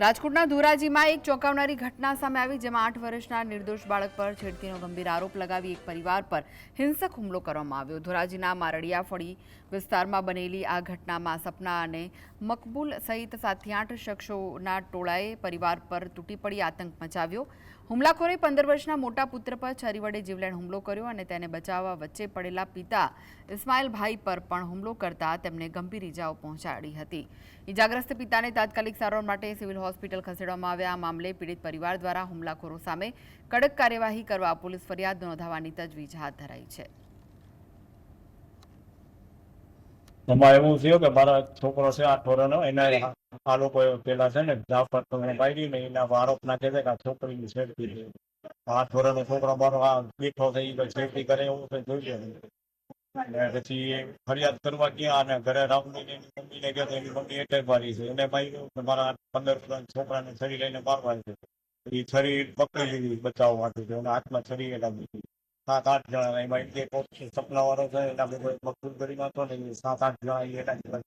રાજકોટના ધોરાજીમાં એક ચોંકાવનારી ઘટના સામે આવી, જેમાં 8 વર્ષના નિર્દોષ બાળક પર છેડતીનો ગંભીર આરોપ લગાવી એક પરિવાર પર હિંસક હુમલો કરવામાં આવ્યો। ધોરાજીના મારડિયા ફળી વિસ્તારમાં બનેલી આ ઘટનામાં સપના અને મકબૂલ સહિત 7થી 8 શખ્સોના ટોળાએ પરિવાર પર તૂટી પડી આતંક મચાવ્યો। હુમલાખોરે 15 વર્ષના મોટા પુત્ર પર છરી વડે જીવલેણ હુમલો કર્યો અને તેને બચાવવા વચ્ચે પડેલા પિતા ઇસ્માઇલભાઈ પર પણ હુમલો કરતા તેમને ગંભીર ઇજાઓ પહોંચાડી હતી। ઇજાગ્રસ્ત પિતાને તાત્કાલિક સારવાર માટે સિવિલ હોસ્પિટલ ખસેડવામાં આવ્યા। આ મામલે પીડિત પરિવાર દ્વારા હુમલાખોરો સામે કડક કાર્યવાહી કરવા પોલીસ ફરિયાદ નોંધાવવાની તજવીજ હાથ ધરાઈ છે। એમાં એવું થયું કે મારા છોકરો છે 8 વર્ષનો, એને આ લોકો પેલા છે ને જાફર પાડી ને એના આરોપ નાખે છે કે આ છોકરીની છેડતી છે। 8 વર્ષનો છોકરો મારો આ બેઠો થઈ ગયો, છેડતી કરે એવું તો જોઈ લે। પછી ફરિયાદ કરવા ગયા અને ઘરે રામની મમ્મીને કહે એની મમ્મી એટેક મારી છે, એને માર્યું મારા 15 વર્ષના છોકરાને છરી લઈને મારવા છે। એ છરી પકડી લીધી બચાવવા માટે, એના હાથમાં છરી એ લાગી 7-8 જણા, એમાં એક સપના વાળો છે એના મકબૂલ ગરીમાં હતો ને 7-8 જણા એના